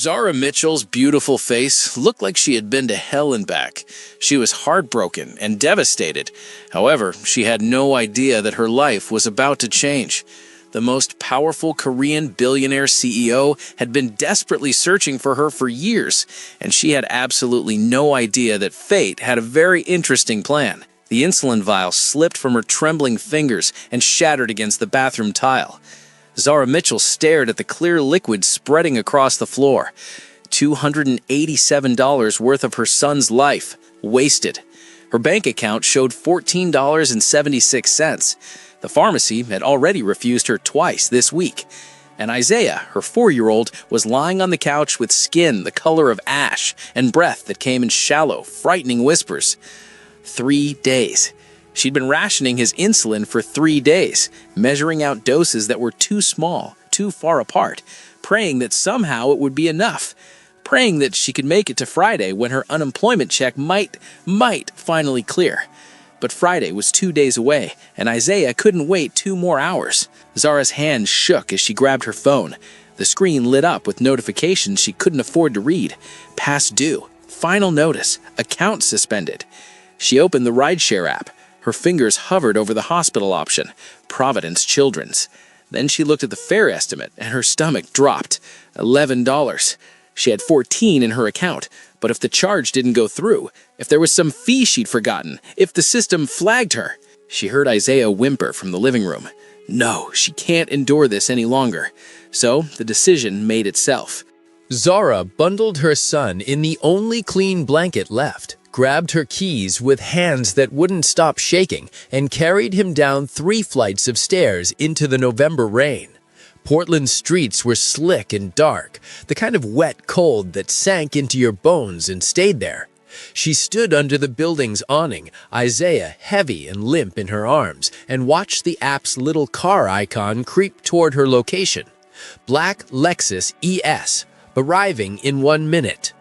Zara Mitchell's beautiful face looked like she had been to hell and back. She was heartbroken and devastated. However, she had no idea that her life was about to change. The most powerful Korean billionaire CEO had been desperately searching for her for years, and she had absolutely no idea that fate had a very interesting plan. The insulin vial slipped from her trembling fingers and shattered against the bathroom tile. Zara Mitchell stared at the clear liquid spreading across the floor. $287 worth of her son's life wasted. Her bank account showed $14.76. The pharmacy had already refused her twice this week. And Isaiah, her 4-year-old, was lying on the couch with skin the color of ash and breath that came in shallow, frightening whispers. 3 days. She'd been rationing his insulin for 3 days, measuring out doses that were too small, too far apart, praying that somehow it would be enough, praying that she could make it to Friday when her unemployment check might finally clear. But Friday was 2 days away, and Isaiah couldn't wait 2 more hours. Zara's hand shook as she grabbed her phone. The screen lit up with notifications she couldn't afford to read. Past due, final notice, account suspended. She opened the rideshare app. Her fingers hovered over the hospital option, Providence Children's. Then she looked at the fare estimate, and her stomach dropped. $11. She had $14 in her account, but if the charge didn't go through, if there was some fee she'd forgotten, if the system flagged her. She heard Isaiah whimper from the living room. No, she can't endure this any longer. So the decision made itself. Zara bundled her son in the only clean blanket left, grabbed her keys with hands that wouldn't stop shaking, and carried him down 3 flights of stairs into the November rain. Portland's streets were slick and dark, the kind of wet cold that sank into your bones and stayed there. She stood under the building's awning, Isaiah heavy and limp in her arms, and watched the app's little car icon creep toward her location. Black Lexus ES, arriving in 1 minute.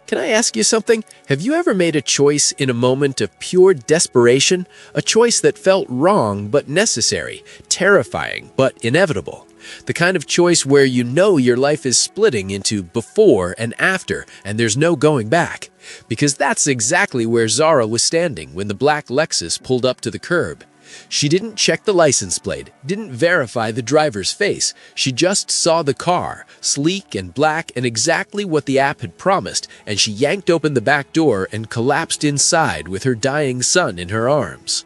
Can I ask you something? Have you ever made a choice in a moment of pure desperation? A choice that felt wrong but necessary, terrifying but inevitable. The kind of choice where you know your life is splitting into before and after, and there's no going back. Because that's exactly where Zara was standing when the black Lexus pulled up to the curb. She didn't check the license plate, didn't verify the driver's face. She just saw the car, sleek and black and exactly what the app had promised, and she yanked open the back door and collapsed inside with her dying son in her arms.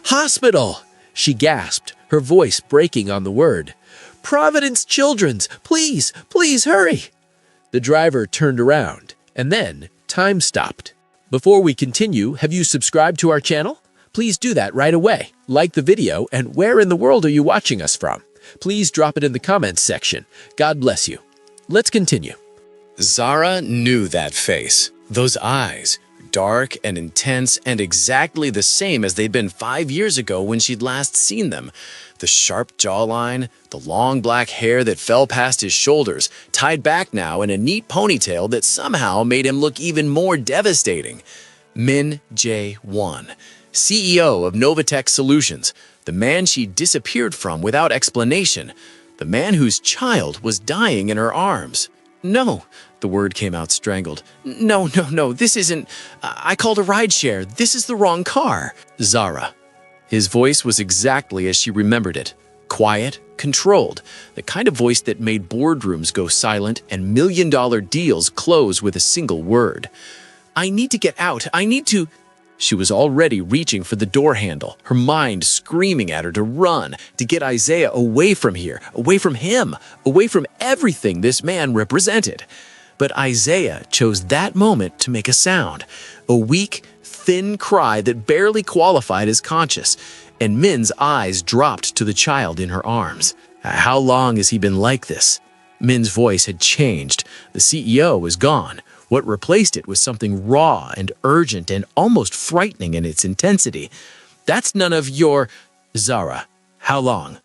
"Hospital!" she gasped, her voice breaking on the word. "Providence Children's! Please, please hurry!" The driver turned around, and then time stopped. Before we continue, have you subscribed to our channel? Please do that right away. Like the video, and where in the world are you watching us from? Please drop it in the comments section. God bless you. Let's continue. Zara knew that face, those eyes, dark and intense and exactly the same as they'd been 5 years ago when she'd last seen them. The sharp jawline, the long black hair that fell past his shoulders, tied back now in a neat ponytail that somehow made him look even more devastating. Min Jae-won, CEO of Novatech Solutions, the man she disappeared from without explanation, the man whose child was dying in her arms. "No," the word came out strangled. No, this isn't. I called a rideshare. This is the wrong car." Zara. His voice was exactly as she remembered it. Quiet, controlled, the kind of voice that made boardrooms go silent and million-dollar deals close with a single word. "I need to get out. I need to—" She was already reaching for the door handle, her mind screaming at her to run, to get Isaiah away from here, away from him, away from everything this man represented. But Isaiah chose that moment to make a sound, a weak, thin cry that barely qualified as conscious, and Min's eyes dropped to the child in her arms. How long has he been like this? Min's voice had changed. The CEO was gone. What replaced it was something raw and urgent and almost frightening in its intensity. "That's none of your—" "Zara, how long?"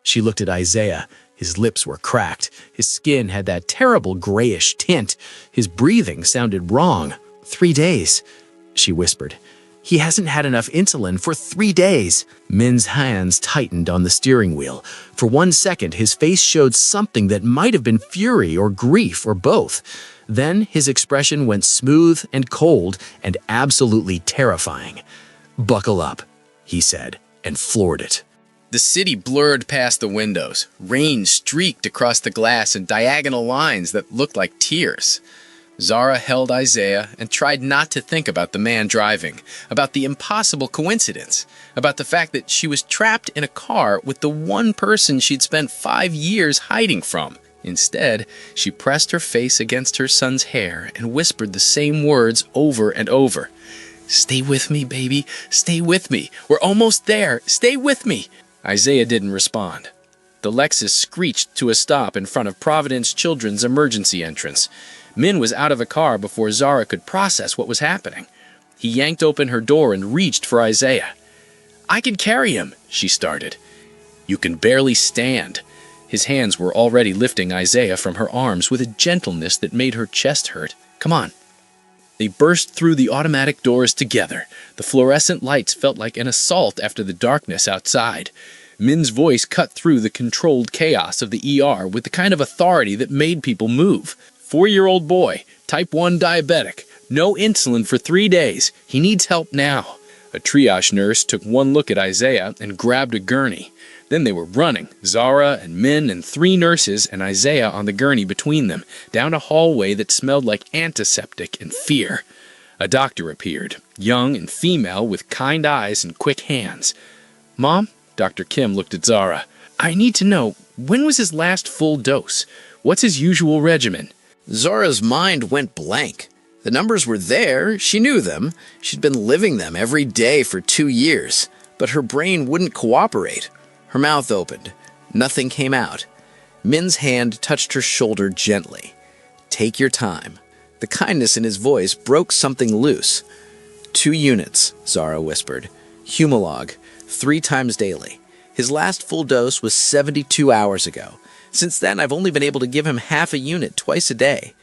She looked at Isaiah. His lips were cracked. His skin had that terrible grayish tint. His breathing sounded wrong. 3 days, she whispered. He hasn't had enough insulin for 3 days. Min's hands tightened on the steering wheel. For 1 second, his face showed something that might have been fury or grief or both. Then his expression went smooth and cold and absolutely terrifying. "Buckle up," he said, and floored it. The city blurred past the windows. Rain streaked across the glass in diagonal lines that looked like tears. Zara held Isaiah and tried not to think about the man driving, about the impossible coincidence, about the fact that she was trapped in a car with the one person she'd spent 5 years hiding from. Instead, she pressed her face against her son's hair and whispered the same words over and over. "Stay with me, baby. Stay with me. We're almost there. Stay with me." Isaiah didn't respond. The Lexus screeched to a stop in front of Providence Children's emergency entrance. Min was out of the car before Zara could process what was happening. He yanked open her door and reached for Isaiah. "I can carry him," she started. "You can barely stand." His hands were already lifting Isaiah from her arms with a gentleness that made her chest hurt. "Come on." They burst through the automatic doors together. The fluorescent lights felt like an assault after the darkness outside. Min's voice cut through the controlled chaos of the ER with the kind of authority that made people move. 4-year-old boy, type 1 diabetic, no insulin for 3 days. He needs help now. A triage nurse took one look at Isaiah and grabbed a gurney. Then they were running, Zara and Min and 3 nurses and Isaiah on the gurney between them, down a hallway that smelled like antiseptic and fear. A doctor appeared, young and female with kind eyes and quick hands. "Mom?" Dr. Kim looked at Zara. "I need to know, when was his last full dose? What's his usual regimen?" Zara's mind went blank. The numbers were there, she knew them. She'd been living them every day for 2 years. But her brain wouldn't cooperate. Her mouth opened. Nothing came out. Min's hand touched her shoulder gently. "Take your time." The kindness in his voice broke something loose. 2 units, Zara whispered. Humalog, 3 times daily. His last full dose was 72 hours ago. Since then, I've only been able to give him half a unit twice a day.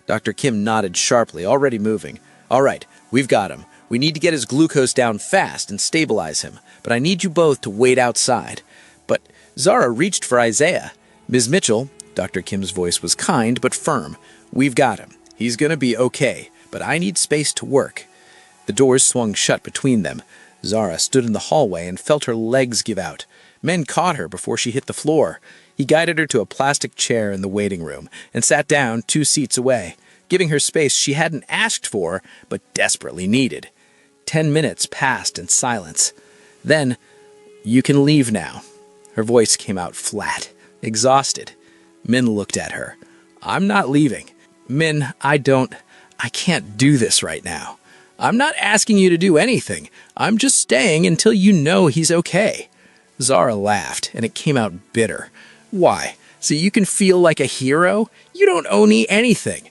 Dr. Kim nodded sharply, already moving. "All right, we've got him. We need to get his glucose down fast and stabilize him, but I need you both to wait outside." But Zara reached for Isaiah. "Ms. Mitchell," Dr. Kim's voice was kind but firm, "we've got him. He's going to be okay, but I need space to work." The doors swung shut between them. Zara stood in the hallway and felt her legs give out. Men caught her before she hit the floor. He guided her to a plastic chair in the waiting room and sat down 2 seats away, giving her space she hadn't asked for but desperately needed. 10 minutes passed in silence. Then, "You can leave now." Her voice came out flat, exhausted. Min looked at her. "I'm not leaving. Min, I can't do this right now. I'm not asking you to do anything. I'm just staying until you know he's okay." Zara laughed, and it came out bitter. "Why? So you can feel like a hero? You don't owe me anything."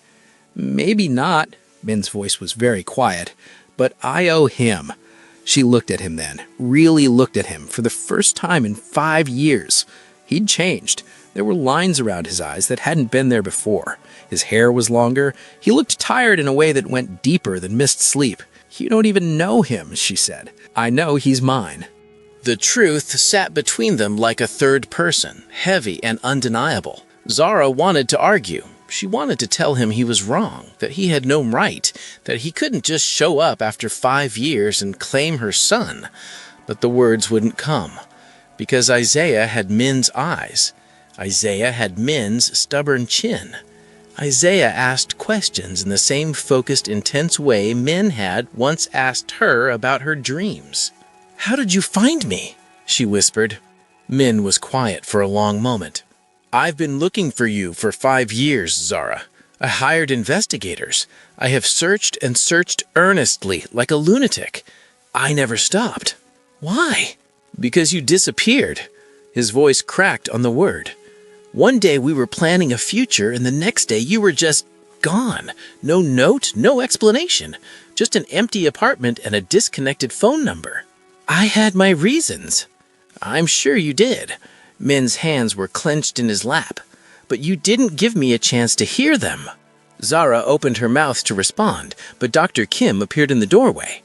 "Maybe not." Min's voice was very quiet. "But I owe him." She looked at him then, really looked at him for the first time in 5 years. He'd changed. There were lines around his eyes that hadn't been there before. His hair was longer. He looked tired in a way that went deeper than missed sleep. "You don't even know him," she said. "I know he's mine." The truth sat between them like a third person, heavy and undeniable. Zara wanted to argue. She wanted to tell him he was wrong, that he had no right, that he couldn't just show up after 5 years and claim her son. But the words wouldn't come, because Isaiah had Min's eyes. Isaiah had Min's stubborn chin. Isaiah asked questions in the same focused, intense way Min had once asked her about her dreams. "How did you find me?" she whispered. Min was quiet for a long moment. "I've been looking for you for 5 years, Zara. I hired investigators. I have searched and searched earnestly, like a lunatic. I never stopped." "Why?" "Because you disappeared." His voice cracked on the word. "One day we were planning a future, and the next day you were just gone. No note, no explanation. Just an empty apartment and a disconnected phone number." "I had my reasons." "I'm sure you did." Min's hands were clenched in his lap. "But you didn't give me a chance to hear them." Zara opened her mouth to respond, but Dr. Kim appeared in the doorway.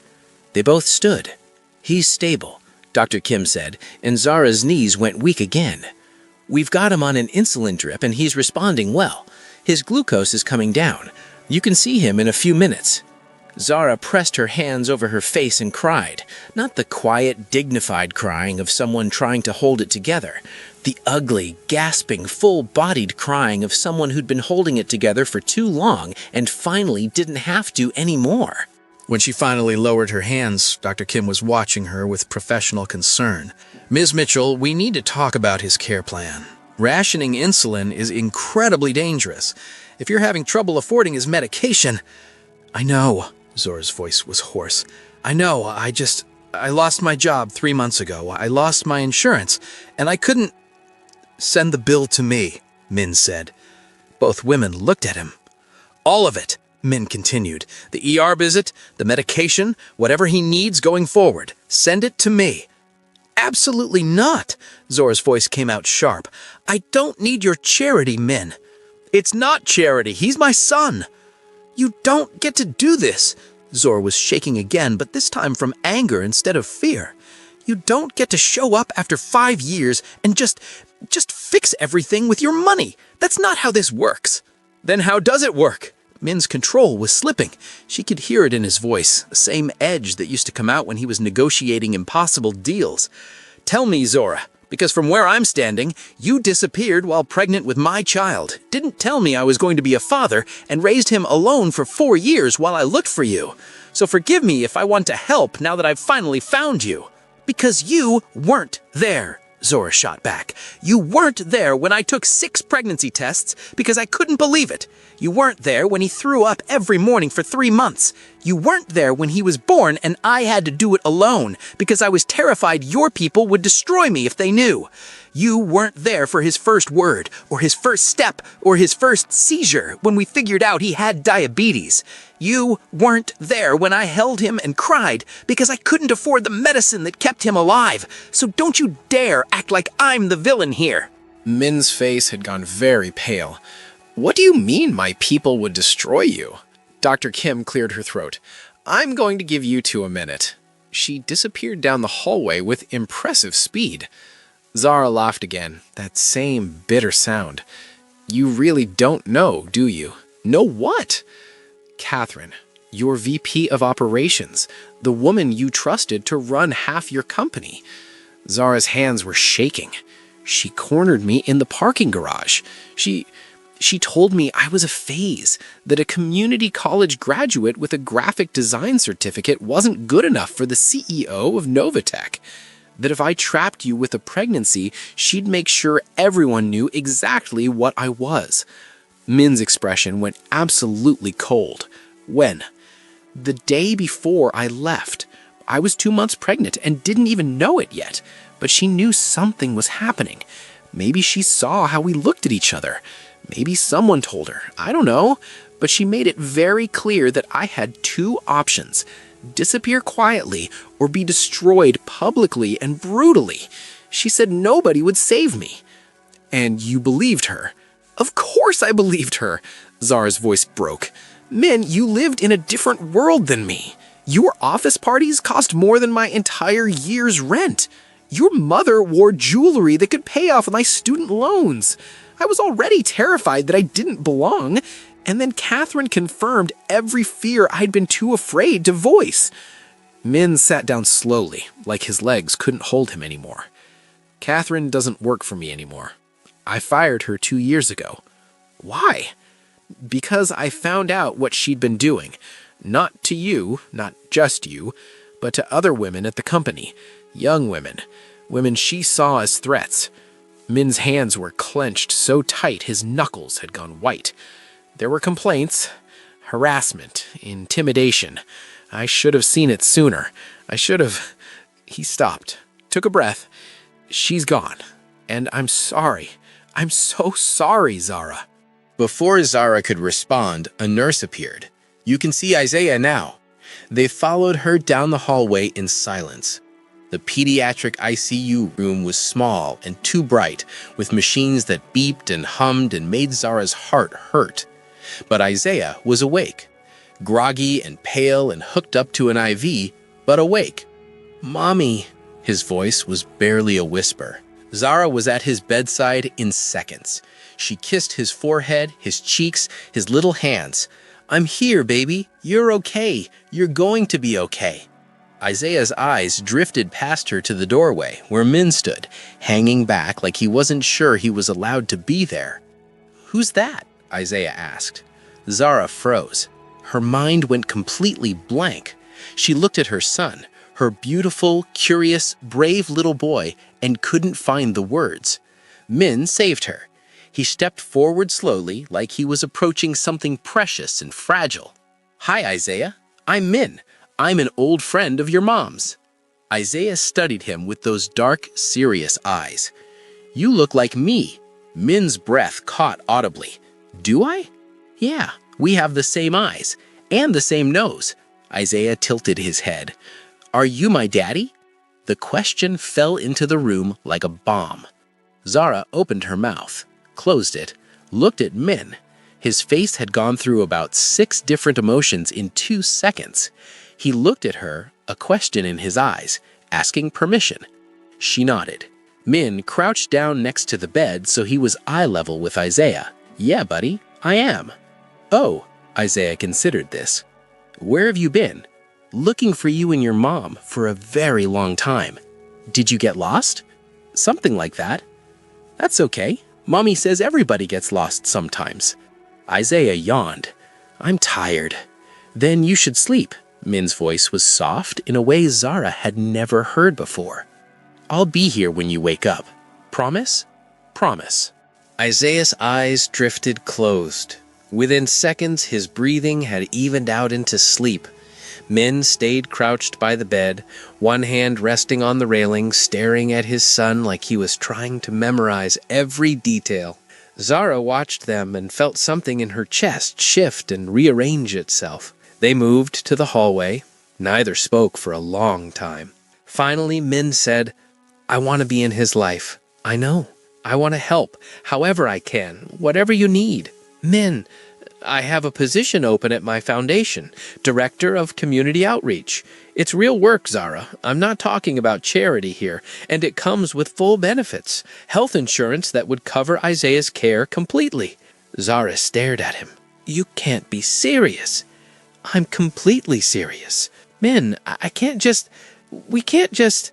They both stood. "He's stable," Dr. Kim said, and Zara's knees went weak again. "We've got him on an insulin drip and he's responding well. His glucose is coming down. You can see him in a few minutes." Zara pressed her hands over her face and cried, not the quiet, dignified crying of someone trying to hold it together, the ugly, gasping, full-bodied crying of someone who'd been holding it together for too long and finally didn't have to anymore. When she finally lowered her hands, Dr. Kim was watching her with professional concern. "Ms. Mitchell, we need to talk about his care plan. Rationing insulin is incredibly dangerous. If you're having trouble affording his medication—" "I know," Zora's voice was hoarse. "I know, I lost my job 3 months ago. I lost my insurance, and I couldn't—" "Send the bill to me," Min said. Both women looked at him. "All of it," Min continued. "The ER visit, the medication, whatever he needs going forward. Send it to me." "Absolutely not," Zora's voice came out sharp. "I don't need your charity, Min." "It's not charity. He's my son." "You don't get to do this." Zora was shaking again, but this time from anger instead of fear. "You don't get to show up after 5 years and just fix everything with your money. That's not how this works." "Then how does it work?" Min's control was slipping. She could hear it in his voice, the same edge that used to come out when he was negotiating impossible deals. "Tell me, Zora, because from where I'm standing, you disappeared while pregnant with my child, didn't tell me I was going to be a father, and raised him alone for 4 years while I looked for you. So forgive me if I want to help now that I've finally found you." "Because you weren't there," Zora shot back. "You weren't there when I took 6 pregnancy tests because I couldn't believe it. You weren't there when he threw up every morning for 3 months. You weren't there when he was born and I had to do it alone because I was terrified your people would destroy me if they knew. You weren't there for his first word, or his first step, or his first seizure when we figured out he had diabetes. You weren't there when I held him and cried because I couldn't afford the medicine that kept him alive. So don't you dare act like I'm the villain here." Min's face had gone very pale. "What do you mean my people would destroy you?" Dr. Kim cleared her throat. "I'm going to give you 2 a minute." She disappeared down the hallway with impressive speed. Zara laughed again, that same bitter sound. "You really don't know, do you?" "Know what?" "Catherine, your VP of operations, the woman you trusted to run half your company." Zara's hands were shaking. "She cornered me in the parking garage. She told me I was a phase, that a community college graduate with a graphic design certificate wasn't good enough for the CEO of Novatech, that if I trapped you with a pregnancy, she'd make sure everyone knew exactly what I was." Min's expression went absolutely cold. "When?" "The day before I left. I was 2 months pregnant and didn't even know it yet, but she knew something was happening. Maybe she saw how we looked at each other. Maybe someone told her. I don't know. But she made it very clear that I had 2 options: disappear quietly or be destroyed publicly and brutally. She said nobody would save me." "And you believed her?" "Of course I believed her." Zara's voice broke. "Min, you lived in a different world than me. Your office parties cost more than my entire year's rent. Your mother wore jewelry that could pay off my student loans. I was already terrified that I didn't belong, and then Catherine confirmed every fear I'd been too afraid to voice." Min sat down slowly, like his legs couldn't hold him anymore. "Catherine doesn't work for me anymore. I fired her 2 years ago." "Why?" "Because I found out what she'd been doing. Not to you, not just you, but to other women at the company. Young women. Women she saw as threats." Min's hands were clenched so tight his knuckles had gone white. "There were complaints, harassment, intimidation. I should have seen it sooner. I should have—" He stopped, took a breath. "She's gone, and I'm sorry. I'm so sorry, Zara." Before Zara could respond, a nurse appeared. You can see Isaiah now. They followed her down the hallway in silence. The pediatric ICU room was small and too bright, with machines that beeped and hummed and made Zara's heart hurt. But Isaiah was awake, groggy and pale and hooked up to an IV, but awake. "Mommy." His voice was barely a whisper. Zara was at his bedside in seconds. She kissed his forehead, his cheeks, his little hands. "I'm here, baby. You're okay. You're going to be okay." Isaiah's eyes drifted past her to the doorway, where Min stood, hanging back like he wasn't sure he was allowed to be there. "Who's that?" Isaiah asked. Zara froze. Her mind went completely blank. She looked at her son, her beautiful, curious, brave little boy, and couldn't find the words. Min saved her. He stepped forward slowly, like he was approaching something precious and fragile. "Hi, Isaiah. I'm Min. I'm an old friend of your mom's." Isaiah studied him with those dark, serious eyes. "You look like me." Min's breath caught audibly. "Do I?" "Yeah, we have the same eyes, and the same nose." Isaiah tilted his head. "Are you my daddy?" The question fell into the room like a bomb. Zara opened her mouth, closed it, looked at Min. His face had gone through about 6 different emotions in 2 seconds. He looked at her, a question in his eyes, asking permission. She nodded. Min crouched down next to the bed so he was eye level with Isaiah. "Yeah, buddy, I am." "Oh," Isaiah considered this. "Where have you been?" "Looking for you and your mom for a very long time." "Did you get lost?" "Something like that." "That's okay. Mommy says everybody gets lost sometimes." Isaiah yawned. "I'm tired." "Then you should sleep." Min's voice was soft in a way Zara had never heard before. "I'll be here when you wake up. Promise?" "Promise." Isaiah's eyes drifted closed. Within seconds, his breathing had evened out into sleep. Min stayed crouched by the bed, one hand resting on the railing, staring at his son like he was trying to memorize every detail. Zara watched them and felt something in her chest shift and rearrange itself. They moved to the hallway. Neither spoke for a long time. Finally, Min said, "I want to be in his life. I know. I want to help, however I can, whatever you need." "Min, I have a position open at my foundation, Director of Community Outreach. It's real work, Zara. I'm not talking about charity here, and it comes with full benefits, health insurance that would cover Isaiah's care completely." Zara stared at him. "You can't be serious." "I'm completely serious. Min, we can't just...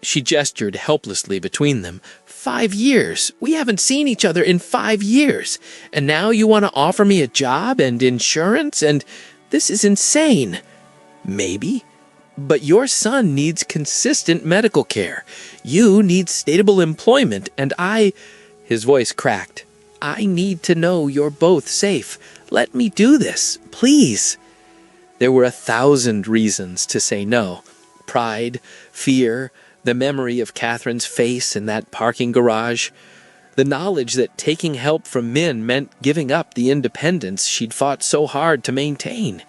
She gestured helplessly between them. 5 years. We haven't seen each other in 5 years. And now you want to offer me a job and insurance, and this is insane." "Maybe. But your son needs consistent medical care. You need stable employment, and His voice cracked. "I need to know you're both safe. Let me do this, please." There were 1,000 reasons to say no. Pride, fear, the memory of Catherine's face in that parking garage, the knowledge that taking help from Min meant giving up the independence she'd fought so hard to maintain.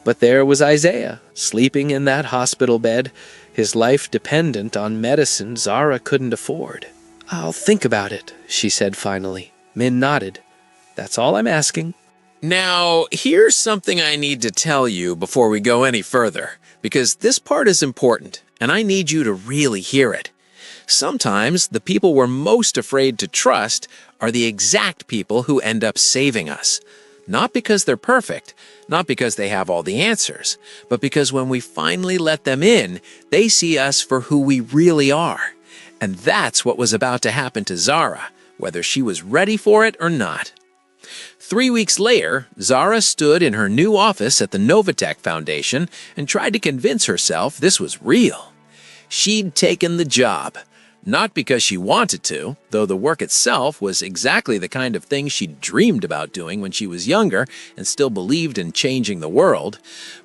But there was Isaiah, sleeping in that hospital bed, his life dependent on medicine Zara couldn't afford. "I'll think about it," she said finally. Min nodded. "That's all I'm asking." Now, here's something I need to tell you before we go any further, because this part is important, and I need you to really hear it. Sometimes the people we're most afraid to trust are the exact people who end up saving us. Not because they're perfect, not because they have all the answers, but because when we finally let them in, they see us for who we really are. And that's what was about to happen to Zara, whether she was ready for it or not. 3 weeks later, Zara stood in her new office at the Novatech Foundation and tried to convince herself this was real. She'd taken the job, not because she wanted to, though the work itself was exactly the kind of thing she'd dreamed about doing when she was younger and still believed in changing the world,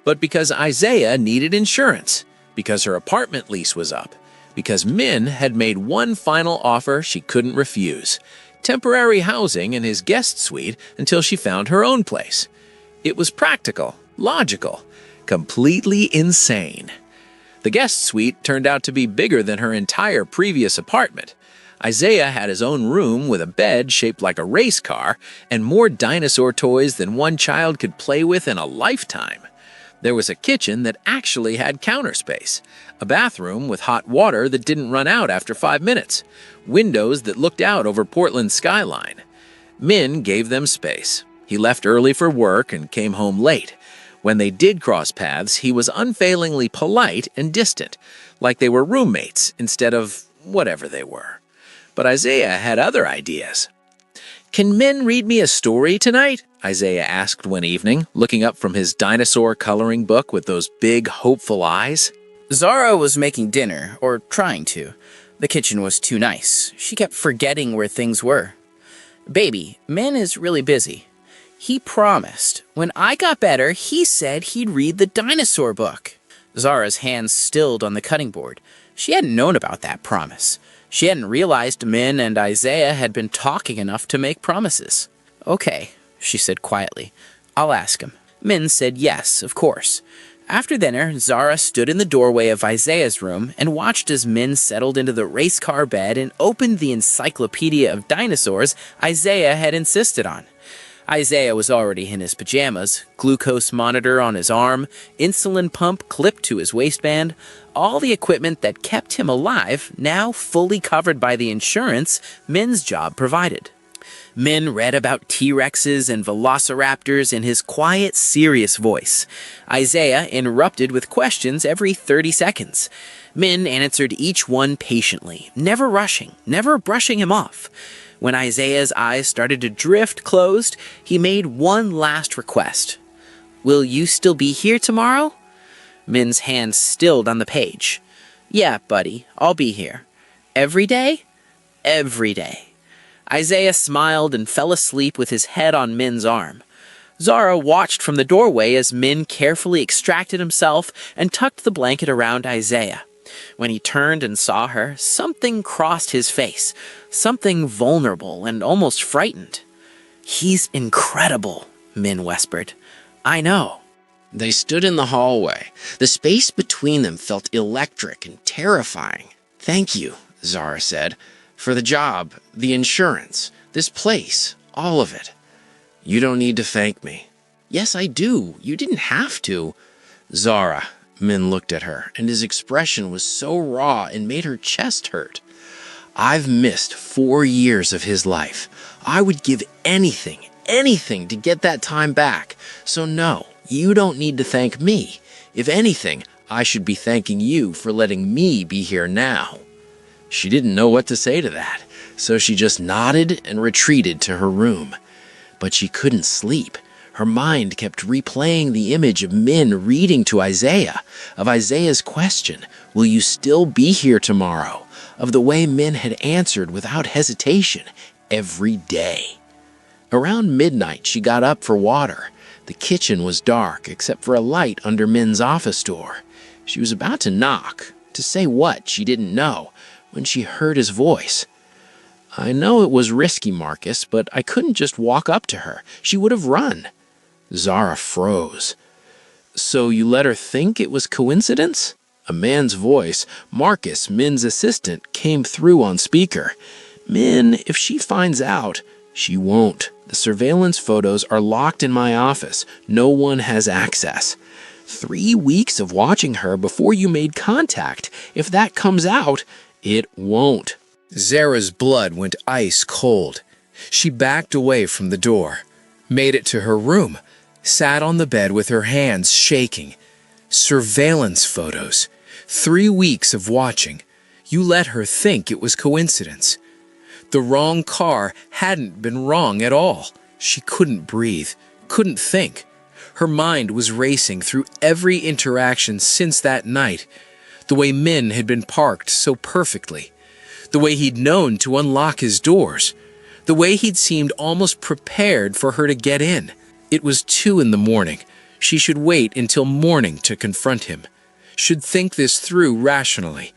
but because Isaiah needed insurance, because her apartment lease was up, because Min had made one final offer she couldn't refuse: temporary housing in his guest suite until she found her own place. It was practical, logical, completely insane. The guest suite turned out to be bigger than her entire previous apartment. Isaiah had his own room with a bed shaped like a race car and more dinosaur toys than one child could play with in a lifetime. There was a kitchen that actually had counter space, a bathroom with hot water that didn't run out after 5 minutes, windows that looked out over Portland's skyline. Min gave them space. He left early for work and came home late. When they did cross paths, he was unfailingly polite and distant, like they were roommates instead of whatever they were. But Isaiah had other ideas. "Can Min read me a story tonight?" Isaiah asked one evening, looking up from his dinosaur coloring book with those big, hopeful eyes. Zara was making dinner, or trying to. The kitchen was too nice. She kept forgetting where things were. "Baby, Min is really busy. He promised. When I got better, he said he'd read the dinosaur book." Zara's hands stilled on the cutting board. She hadn't known about that promise. She hadn't realized Min and Isaiah had been talking enough to make promises. "Okay," she said quietly. "I'll ask him." Min said yes, of course. After dinner, Zara stood in the doorway of Isaiah's room and watched as Min settled into the race car bed and opened the encyclopedia of dinosaurs Isaiah had insisted on. Isaiah was already in his pajamas, glucose monitor on his arm, insulin pump clipped to his waistband, all the equipment that kept him alive, now fully covered by the insurance Min's job provided. Min read about T-Rexes and velociraptors in his quiet, serious voice. Isaiah interrupted with questions every 30 seconds. Min answered each one patiently, never rushing, never brushing him off. When Isaiah's eyes started to drift closed, he made one last request. "Will you still be here tomorrow?" Min's hand stilled on the page. "Yeah, buddy, I'll be here." "Every day?" "Every day." Isaiah smiled and fell asleep with his head on Min's arm. Zara watched from the doorway as Min carefully extracted himself and tucked the blanket around Isaiah. When he turned and saw her, something crossed his face, something vulnerable and almost frightened. "He's incredible," Min whispered. "I know." They stood in the hallway. The space between them felt electric and terrifying. "Thank you," Zara said, "for the job, the insurance, this place, all of it." "You don't need to thank me." "Yes, I do. You didn't have to." "Zara," Min looked at her, and his expression was so raw it made her chest hurt. "I've missed 4 years of his life. I would give anything to get that time back. So no, you don't need to thank me. If anything, I should be thanking you for letting me be here now." She didn't know what to say to that, so she just nodded and retreated to her room. But she couldn't sleep. Her mind kept replaying the image of Min reading to Isaiah, of Isaiah's question, "Will you still be here tomorrow?" Of the way Min had answered without hesitation every day. Around midnight, she got up for water. The kitchen was dark, except for a light under Min's office door. She was about to knock, to say what she didn't know, when she heard his voice. "I know it was risky, Marcus, but I couldn't just walk up to her. She would have run." Zara froze. "So you let her think it was coincidence?" A man's voice, Marcus, Min's assistant, came through on speaker. "Min, if she finds out..." "She won't. The surveillance photos are locked in my office. No one has access. 3 weeks of watching her before you made contact. If that comes out, it won't." Zara's blood went ice cold. She backed away from the door, made it to her room, sat on the bed with her hands shaking. Surveillance photos. 3 weeks of watching. You let her think it was coincidence. The wrong car hadn't been wrong at all. She couldn't breathe, couldn't think. Her mind was racing through every interaction since that night. The way Min had been parked so perfectly. The way he'd known to unlock his doors. The way he'd seemed almost prepared for her to get in. It was 2 a.m. She should wait until morning to confront him. Should think this through rationally.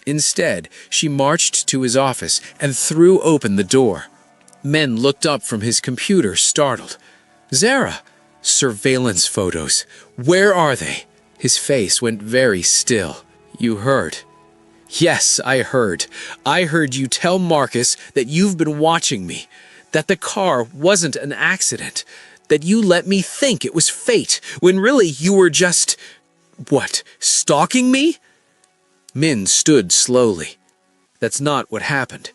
Instead, she marched to his office and threw open the door. Min looked up from his computer, startled. "Zara!" "Surveillance photos. Where are they?" His face went very still. "You heard." "Yes, I heard. I heard you tell Marcus that you've been watching me, that the car wasn't an accident, That you let me think it was fate, when really you were just... what, stalking me? Min stood slowly. That's not what happened.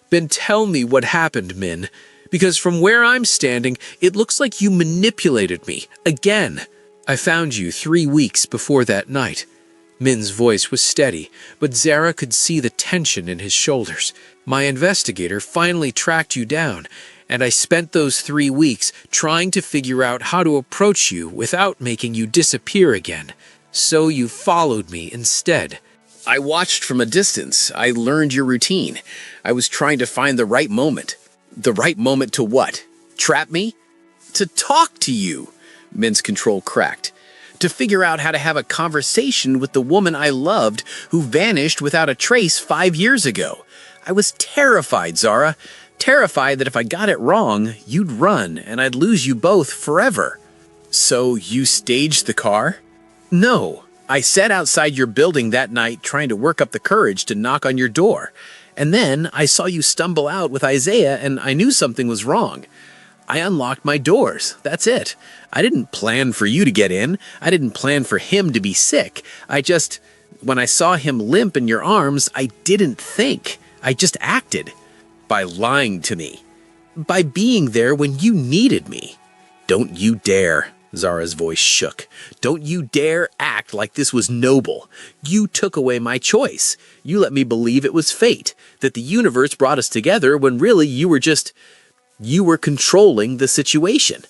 Then tell me what happened, Min, because from where I'm standing, it looks like you manipulated me, again. I found you 3 weeks before that night. Min's voice was steady, but Zara could see the tension in his shoulders. My investigator finally tracked you down, and I spent those 3 weeks trying to figure out how to approach you without making you disappear again. So you followed me instead. I watched from a distance. I learned your routine. I was trying to find the right moment. The right moment to what? Trap me? To talk to you. Min's control cracked. To figure out how to have a conversation with the woman I loved who vanished without a trace 5 years ago. I was terrified, Zara. Terrified that if I got it wrong, you'd run and I'd lose you both forever. So you staged the car? No. I sat outside your building that night trying to work up the courage to knock on your door. And then I saw you stumble out with Isaiah and I knew something was wrong. I unlocked my doors. That's it. I didn't plan for you to get in. I didn't plan for him to be sick. When I saw him limp in your arms, I didn't think. I just acted. By lying to me. By being there when you needed me. Don't you dare. Zara's voice shook. Don't you dare act like this was noble. You took away my choice. You let me believe it was fate, that the universe brought us together when really you were controlling the situation.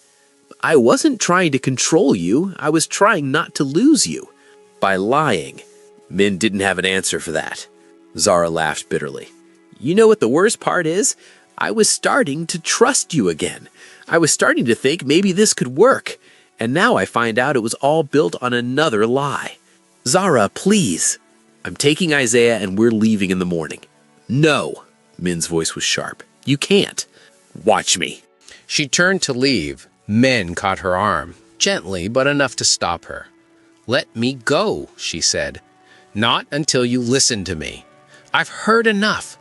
I wasn't trying to control you. I was trying not to lose you. By lying. Min didn't have an answer for that. Zara laughed bitterly. You know what the worst part is? I was starting to trust you again. I was starting to think maybe this could work. And now I find out it was all built on another lie. Zara, please. I'm taking Isaiah and we're leaving in the morning. No. Min's voice was sharp. You can't. Watch me. She turned to leave. Min caught her arm, gently but enough to stop her. Let me go, she said. Not until you listen to me. I've heard enough.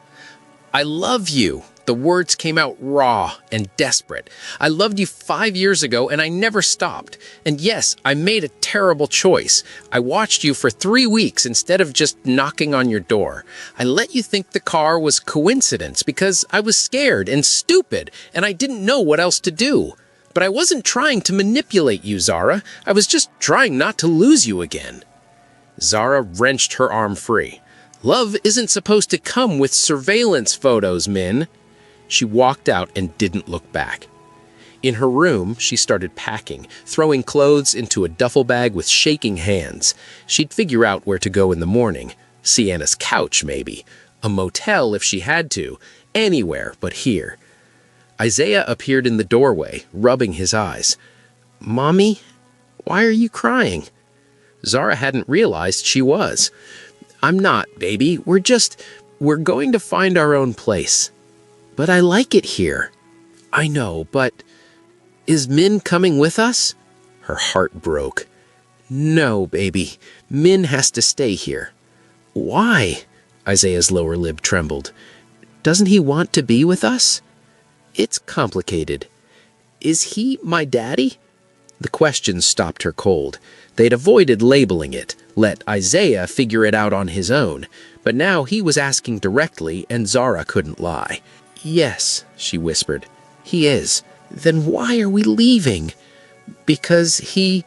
I love you. The words came out raw and desperate. I loved you 5 years ago and I never stopped. And yes, I made a terrible choice. I watched you for 3 weeks instead of just knocking on your door. I let you think the car was coincidence because I was scared and stupid and I didn't know what else to do. But I wasn't trying to manipulate you, Zara. I was just trying not to lose you again. Zara wrenched her arm free. Love isn't supposed to come with surveillance photos, Min. She walked out and didn't look back. In her room, she started packing, throwing clothes into a duffel bag with shaking hands. She'd figure out where to go in the morning. Sienna's couch, maybe. A motel if she had to. Anywhere but here. Isaiah appeared in the doorway, rubbing his eyes. Mommy, why are you crying? Zara hadn't realized she was. I'm not, baby. We're going to find our own place. But I like it here. I know, but is Min coming with us? Her heart broke. No, baby. Min has to stay here. Why? Isaiah's lower lip trembled. Doesn't he want to be with us? It's complicated. Is he my daddy? The question stopped her cold. They'd avoided labeling it, let Isaiah figure it out on his own. But now he was asking directly, and Zara couldn't lie. Yes, she whispered. He is. Then why are we leaving? Because he...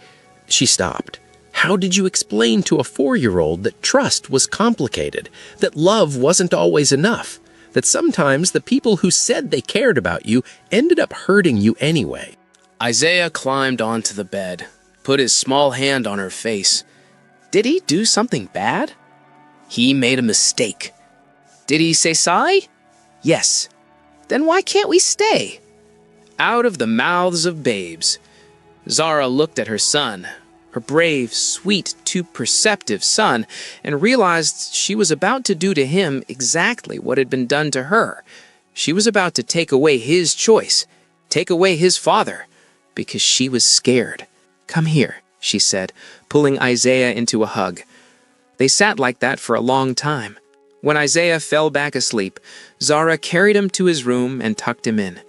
She stopped. How did you explain to a 4-year-old that trust was complicated, that love wasn't always enough, that sometimes the people who said they cared about you ended up hurting you anyway? Isaiah climbed onto the bed, put his small hand on her face. Did he do something bad? He made a mistake. Did he say sorry? Yes. Then why can't we stay? Out of the mouths of babes. Zara looked at her son, her brave, sweet, too perceptive son, and realized she was about to do to him exactly what had been done to her. She was about to take away his choice, take away his father, because she was scared. Come here, she said, pulling Isaiah into a hug. They sat like that for a long time. When Isaiah fell back asleep, Zara carried him to his room and tucked him in.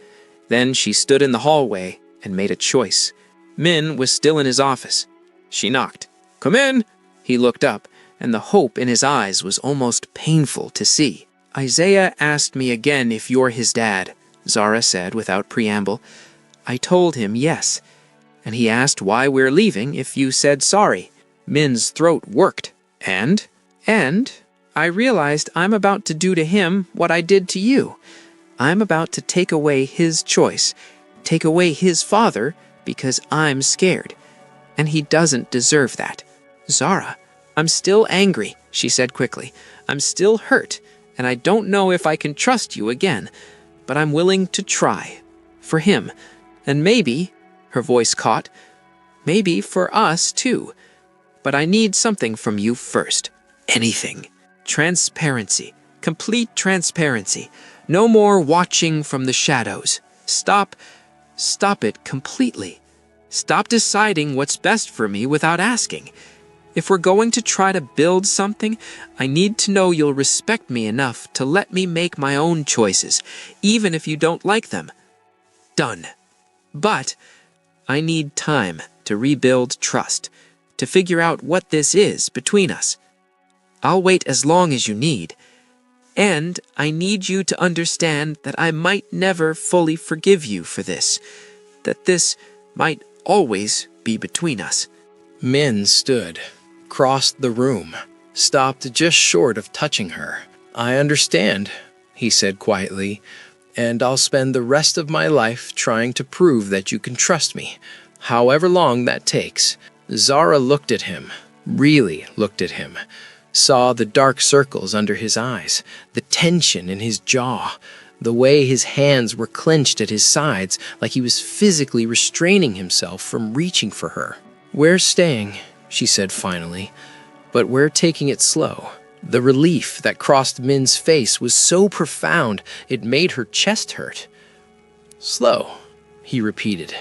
Then she stood in the hallway and made a choice. Min was still in his office. She knocked. "Come in!" He looked up, and the hope in his eyes was almost painful to see. "Isaiah asked me again if you're his dad," Zara said without preamble. "I told him yes, and he asked why we're leaving if you said sorry." Min's throat worked. And I realized I'm about to do to him what I did to you. I'm about to take away his choice, take away his father, because I'm scared. And he doesn't deserve that. Zara, I'm still angry, she said quickly. I'm still hurt, and I don't know if I can trust you again, but I'm willing to try. For him. And maybe, her voice caught, maybe for us too. But I need something from you first. Anything. Transparency. Complete transparency. No more watching from the shadows. Stop it completely. Stop deciding what's best for me without asking. If we're going to try to build something, I need to know you'll respect me enough to let me make my own choices, even if you don't like them. Done. But I need time to rebuild trust, to figure out what this is between us. I'll wait as long as you need. And I need you to understand that I might never fully forgive you for this, that this might always be between us. Min stood, crossed the room, stopped just short of touching her. "I understand," he said quietly, "and I'll spend the rest of my life trying to prove that you can trust me, however long that takes." Zara looked at him, really looked at him, saw the dark circles under his eyes, the tension in his jaw, the way his hands were clenched at his sides like he was physically restraining himself from reaching for her. "We're staying," she said finally, "but we're taking it slow." The relief that crossed Min's face was so profound it made her chest hurt. "Slow," he repeated.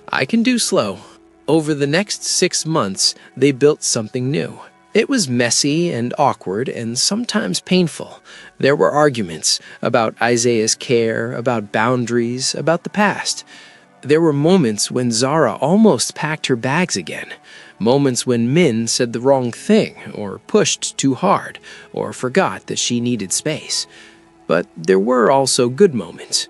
"I can do slow." Over the next 6 months, they built something new. It was messy and awkward and sometimes painful. There were arguments about Isaiah's care, about boundaries, about the past. There were moments when Zara almost packed her bags again. Moments when Min said the wrong thing, or pushed too hard, or forgot that she needed space. But there were also good moments.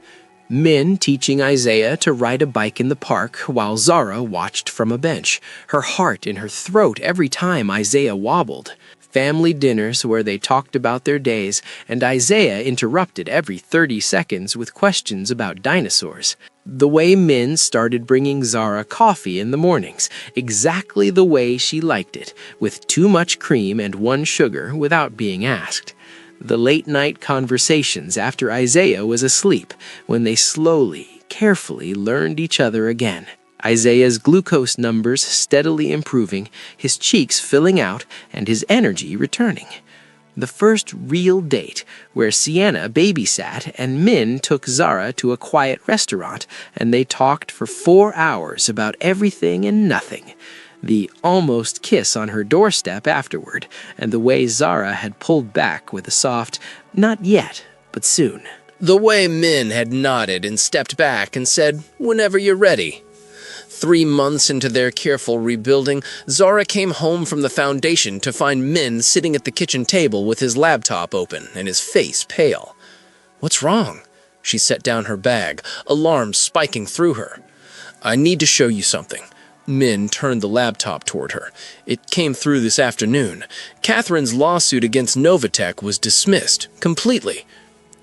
Min teaching Isaiah to ride a bike in the park while Zara watched from a bench, her heart in her throat every time Isaiah wobbled. Family dinners where they talked about their days, and Isaiah interrupted every 30 seconds with questions about dinosaurs. The way Min started bringing Zara coffee in the mornings, exactly the way she liked it, with too much cream and 1 sugar without being asked. The late-night conversations after Isaiah was asleep, when they slowly, carefully learned each other again. Isaiah's glucose numbers steadily improving, his cheeks filling out, and his energy returning. The first real date, where Sienna babysat and Min took Zara to a quiet restaurant, and they talked for 4 hours about everything and nothing. The almost kiss on her doorstep afterward, and the way Zara had pulled back with a soft, "Not yet, but soon." The way Min had nodded and stepped back and said, "Whenever you're ready." 3 months into their careful rebuilding, Zara came home from the foundation to find Min sitting at the kitchen table with his laptop open and his face pale. "What's wrong?" She set down her bag, alarm spiking through her. "I need to show you something." Min turned the laptop toward her. "It came through this afternoon. Catherine's lawsuit against Novatech was dismissed, completely."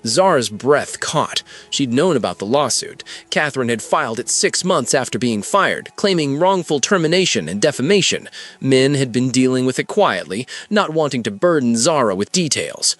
Zara's breath caught. She'd known about the lawsuit. Catherine had filed it 6 months after being fired, claiming wrongful termination and defamation. Min had been dealing with it quietly, not wanting to burden Zara with details.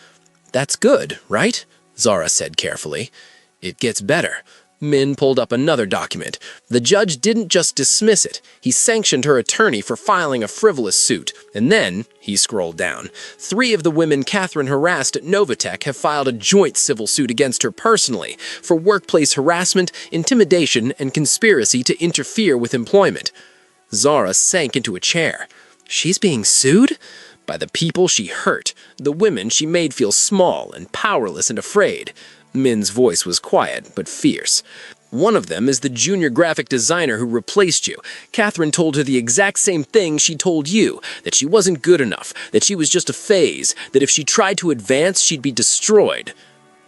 "That's good, right?" Zara said carefully. "It gets better." Min pulled up another document. The judge didn't just dismiss it. He sanctioned her attorney for filing a frivolous suit. And then, he scrolled down, 3 of the women Catherine harassed at Novatech have filed a joint civil suit against her personally for workplace harassment, intimidation, and conspiracy to interfere with employment. Zara sank into a chair. She's being sued? By the people she hurt, the women she made feel small and powerless and afraid. Min's voice was quiet but fierce. One of them is the junior graphic designer who replaced you. Catherine told her the exact same thing she told you, that she wasn't good enough, that she was just a phase, that if she tried to advance, she'd be destroyed.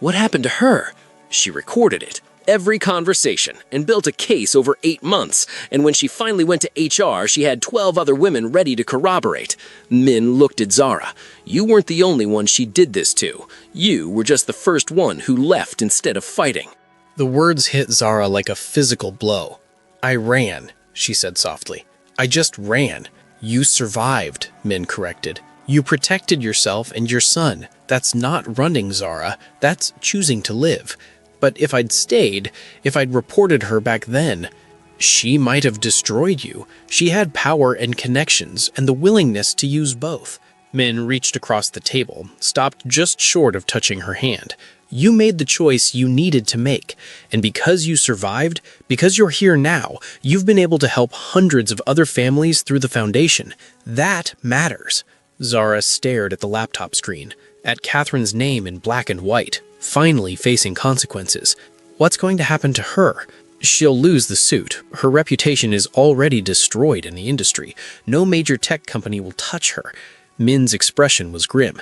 What happened to her? She recorded it, every conversation, and built a case over 8 months, and when she finally went to HR, she had 12 other women ready to corroborate. Min looked at Zara. You weren't the only one she did this to. You were just the first one who left instead of fighting. The words hit Zara like a physical blow. I ran, she said softly. I just ran. You survived, Min corrected. You protected yourself and your son. That's not running, Zara. That's choosing to live. But if I'd stayed, if I'd reported her back then, she might have destroyed you. She had power and connections and the willingness to use both. Min reached across the table, stopped just short of touching her hand. You made the choice you needed to make, and because you survived, because you're here now, you've been able to help hundreds of other families through the foundation. That matters. Zara stared at the laptop screen, at Catherine's name in black and white, finally facing consequences. What's going to happen to her? She'll lose the suit. Her reputation is already destroyed in the industry. No major tech company will touch her. Min's expression was grim.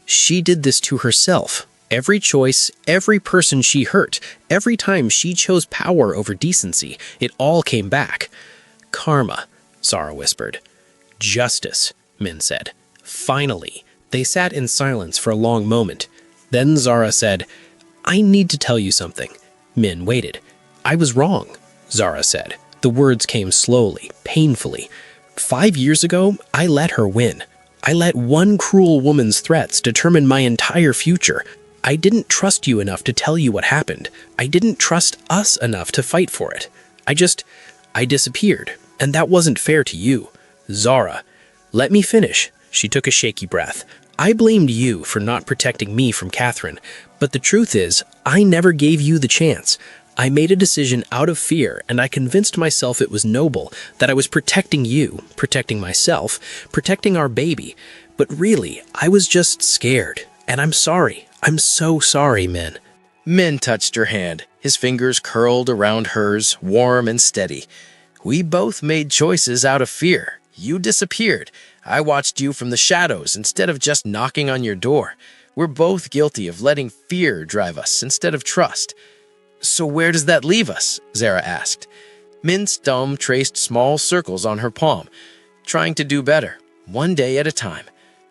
She did this to herself. Every choice, every person she hurt, every time she chose power over decency, it all came back. Karma, Zara whispered. Justice, Min said. Finally. They sat in silence for a long moment. Then Zara said, I need to tell you something. Min waited. I was wrong, Zara said. The words came slowly, painfully. 5 years ago, I let her win. I let one cruel woman's threats determine my entire future. I didn't trust you enough to tell you what happened. I didn't trust us enough to fight for it. I disappeared, and that wasn't fair to you. Zara, let me finish. She took a shaky breath. I blamed you for not protecting me from Catherine, but the truth is, I never gave you the chance. I made a decision out of fear, and I convinced myself it was noble, that I was protecting you, protecting myself, protecting our baby. But really, I was just scared, and I'm sorry. I'm so sorry, Min. Min touched her hand, his fingers curled around hers, warm and steady. We both made choices out of fear. You disappeared. I watched you from the shadows instead of just knocking on your door. We're both guilty of letting fear drive us instead of trust. So where does that leave us? Zara asked. Min's thumb traced small circles on her palm, trying to do better, one day at a time.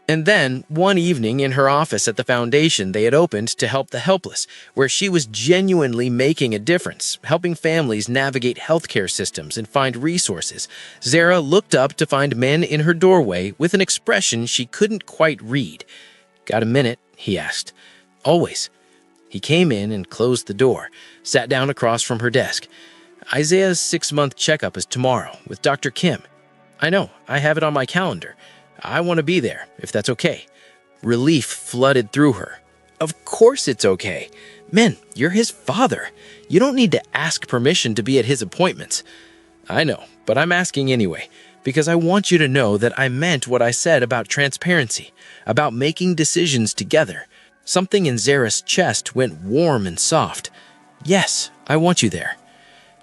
And then, one evening in her office at the foundation they had opened to help the helpless, where she was genuinely making a difference, helping families navigate healthcare systems and find resources, Zara looked up to find Min in her doorway with an expression she couldn't quite read. Got a minute? He asked. Always. He came in and closed the door, sat down across from her desk. Isaiah's 6-month checkup is tomorrow with Dr. Kim. I know, I have it on my calendar. I want to be there, if that's okay. Relief flooded through her. Of course it's okay. Min, you're his father. You don't need to ask permission to be at his appointments. I know, but I'm asking anyway, because I want you to know that I meant what I said about transparency, about making decisions together. Something in Zara's chest went warm and soft. Yes, I want you there.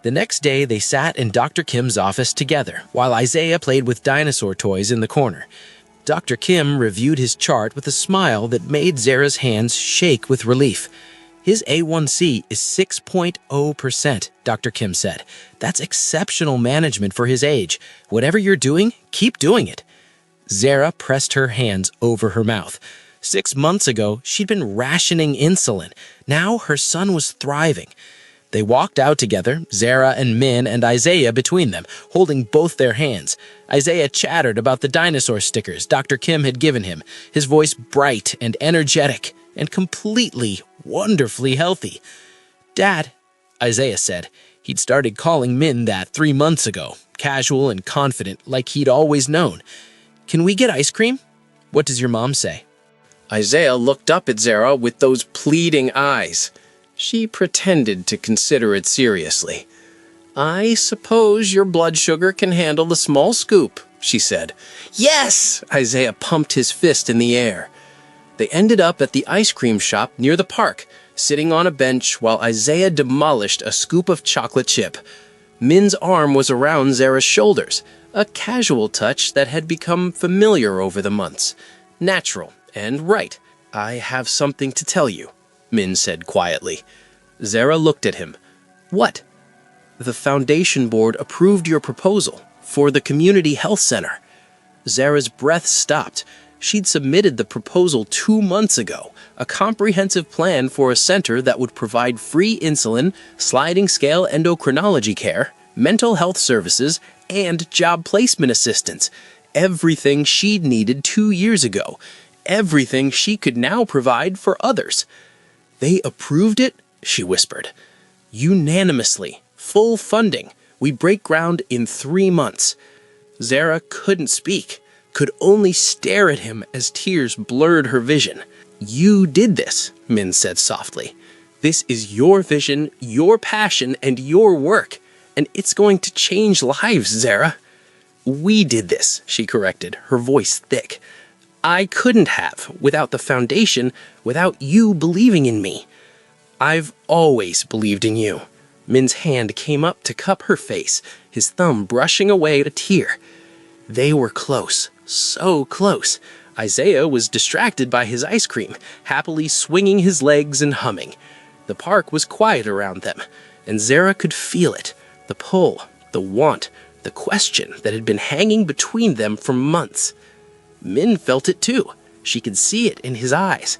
The next day, they sat in Dr. Kim's office together, while Isaiah played with dinosaur toys in the corner. Dr. Kim reviewed his chart with a smile that made Zara's hands shake with relief. His A1C is 6.0%, Dr. Kim said. That's exceptional management for his age. Whatever you're doing, keep doing it. Zara pressed her hands over her mouth. 6 months ago, she'd been rationing insulin. Now her son was thriving. They walked out together, Zara and Min and Isaiah between them, holding both their hands. Isaiah chattered about the dinosaur stickers Dr. Kim had given him, his voice bright and energetic and completely, wonderfully healthy. Dad, Isaiah said. He'd started calling Min that 3 months ago, casual and confident like he'd always known. Can we get ice cream? What does your mom say? Isaiah looked up at Zara with those pleading eyes. She pretended to consider it seriously. I suppose your blood sugar can handle the small scoop, she said. Yes! Isaiah pumped his fist in the air. They ended up at the ice cream shop near the park. sitting on a bench while Isaiah demolished a scoop of chocolate chip. Min's arm was around Zara's shoulders, a casual touch that had become familiar over the months. Natural and right. "I have something to tell you," Min said quietly. Zara looked at him. "What?" "The foundation board approved your proposal for the community health center." Zara's breath stopped. She'd submitted the proposal 2 months ago, a comprehensive plan for a center that would provide free insulin, sliding scale endocrinology care, mental health services, and job placement assistance. Everything she'd needed 2 years ago. Everything she could now provide for others. "They approved it?" she whispered. "Unanimously. Full funding. We break ground in 3 months." Zara couldn't speak, could only stare at him as tears blurred her vision. "You did this," Min said softly. "This is your vision, your passion, and your work. And it's going to change lives, Zara." "We did this," she corrected, her voice thick. "I couldn't have, without the foundation, without you believing in me." "I've always believed in you." Min's hand came up to cup her face, his thumb brushing away a tear. They were close, so close. Isaiah was distracted by his ice cream, happily swinging his legs and humming. The park was quiet around them, and Zara could feel it, the pull, the want, the question that had been hanging between them for months. Min felt it too. She could see it in his eyes.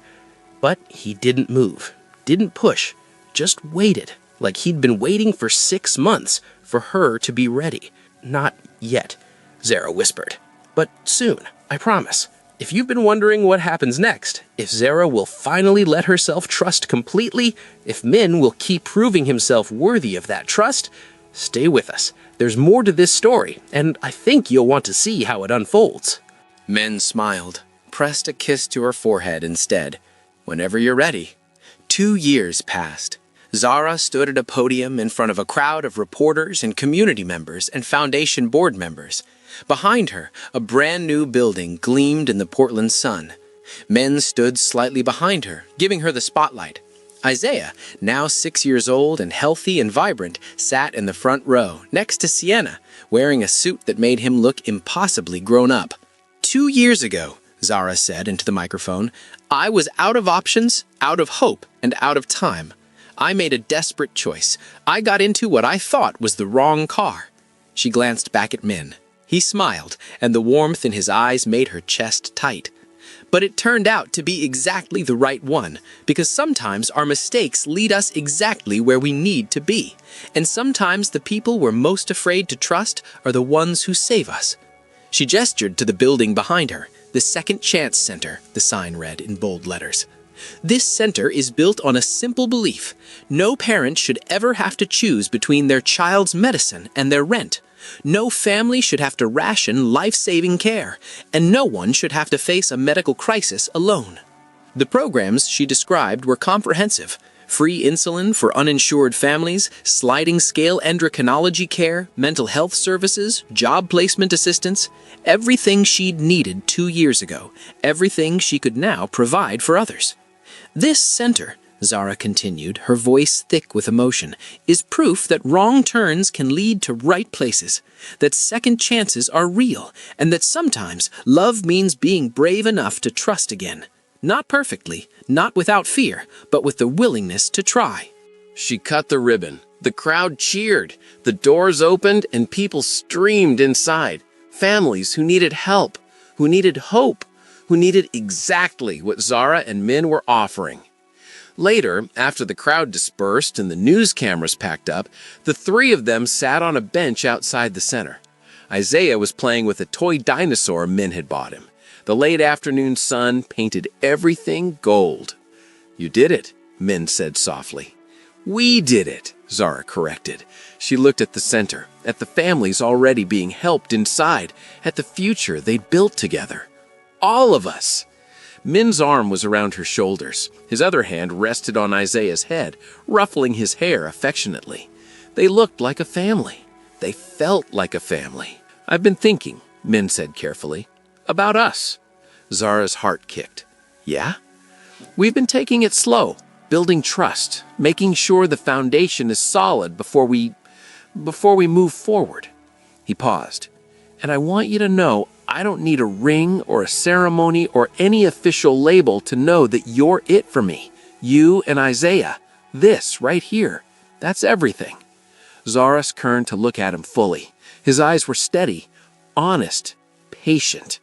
But he didn't move, didn't push, just waited, like he'd been waiting for 6 months for her to be ready. "Not yet," Zara whispered. "But soon, I promise." If you've been wondering what happens next, if Zara will finally let herself trust completely, if Min will keep proving himself worthy of that trust, stay with us. There's more to this story, and I think you'll want to see how it unfolds. Min smiled, pressed a kiss to her forehead instead. "Whenever you're ready." 2 years passed. Zara stood at a podium in front of a crowd of reporters and community members and foundation board members. Behind her, a brand new building gleamed in the Portland sun. Men stood slightly behind her, giving her the spotlight. Isaiah, now 6 years old and healthy and vibrant, sat in the front row, next to Sienna, wearing a suit that made him look impossibly grown up. 2 years ago, Zara said into the microphone, I was out of options, out of hope, and out of time. I made a desperate choice. I got into what I thought was the wrong car. She glanced back at Min. He smiled, and the warmth in his eyes made her chest tight. But it turned out to be exactly the right one, because sometimes our mistakes lead us exactly where we need to be, and sometimes the people we're most afraid to trust are the ones who save us. She gestured to the building behind her, the Second Chance Center, the sign read in bold letters. This center is built on a simple belief. No parent should ever have to choose between their child's medicine and their rent. No family should have to ration life-saving care, and no one should have to face a medical crisis alone. The programs she described were comprehensive. Free insulin for uninsured families, sliding-scale endocrinology care, mental health services, job placement assistance, everything she'd needed 2 years ago, everything she could now provide for others. This center, Zara continued, her voice thick with emotion, is proof that wrong turns can lead to right places, that second chances are real, and that sometimes love means being brave enough to trust again. Not perfectly, not without fear, but with the willingness to try. She cut the ribbon. The crowd cheered. The doors opened and people streamed inside. Families who needed help, who needed hope, who needed exactly what Zara and Min were offering. Later, after the crowd dispersed and the news cameras packed up, the three of them sat on a bench outside the center. Isaiah was playing with a toy dinosaur Min had bought him. The late afternoon sun painted everything gold. You did it, Min said softly. We did it, Zara corrected. She looked at the center, at the families already being helped inside, at the future they'd built together. All of us. Min's arm was around her shoulders. His other hand rested on Isaiah's head, ruffling his hair affectionately. They looked like a family. They felt like a family. I've been thinking, Min said carefully, about us. Zara's heart kicked. Yeah? We've been taking it slow, building trust, making sure the foundation is solid before we move forward. He paused. And I want you to know I don't need a ring or a ceremony or any official label to know that you're it for me. You and Isaiah. This right here. That's everything. Zara turned to look at him fully. His eyes were steady, honest, patient.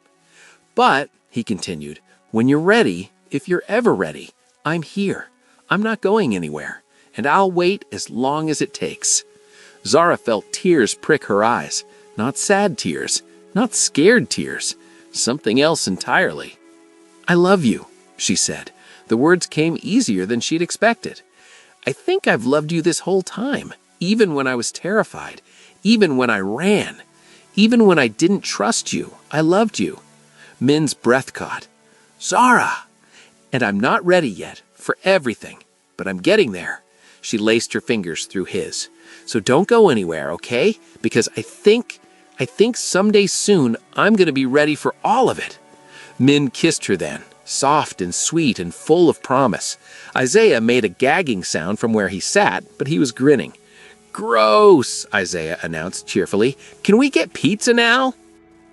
But, he continued, when you're ready, if you're ever ready, I'm here. I'm not going anywhere, and I'll wait as long as it takes. Zara felt tears prick her eyes. Not sad tears, not scared tears, something else entirely. I love you, she said. The words came easier than she'd expected. I think I've loved you this whole time, even when I was terrified, even when I ran, even when I didn't trust you. I loved you. Min's breath caught. Zara! And I'm not ready yet for everything, but I'm getting there. She laced her fingers through his. So don't go anywhere, okay? Because I think someday soon I'm going to be ready for all of it. Min kissed her then, soft and sweet and full of promise. Isaiah made a gagging sound from where he sat, but he was grinning. Gross, Isaiah announced cheerfully. Can we get pizza now?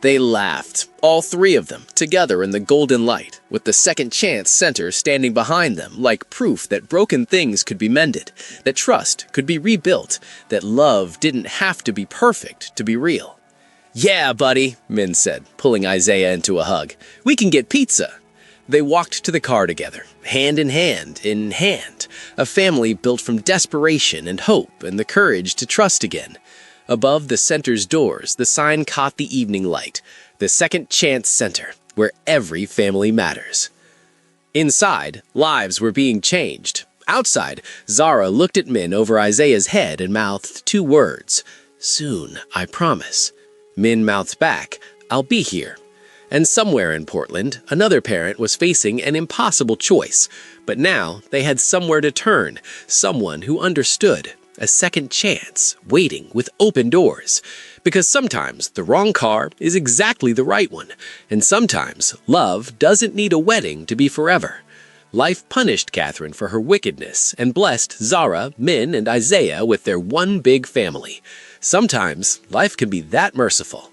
They laughed, all three of them, together in the golden light, with the second chance center standing behind them like proof that broken things could be mended, that trust could be rebuilt, that love didn't have to be perfect to be real. Yeah, buddy, Min said, pulling Isaiah into a hug. We can get pizza. They walked to the car together, hand in hand, a family built from desperation and hope and the courage to trust again. Above the center's doors, the sign caught the evening light, the Second Chance Center, where every family matters. Inside, lives were being changed. Outside, Zara looked at Min over Isaiah's head and mouthed two words. Soon, I promise. Min mouthed back, I'll be here. And somewhere in Portland, another parent was facing an impossible choice. But now they had somewhere to turn, someone who understood. A second chance, waiting with open doors. Because sometimes the wrong car is exactly the right one. And sometimes love doesn't need a wedding to be forever. Life punished Catherine for her wickedness and blessed Zara, Min, and Isaiah with their one big family. Sometimes life can be that merciful.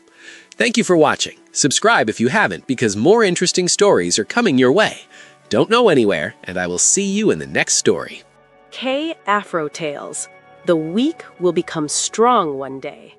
Thank you for watching. Subscribe if you haven't, because more interesting stories are coming your way. Don't go anywhere, and I will see you in the next story. K Afro Tales. The weak will become strong one day.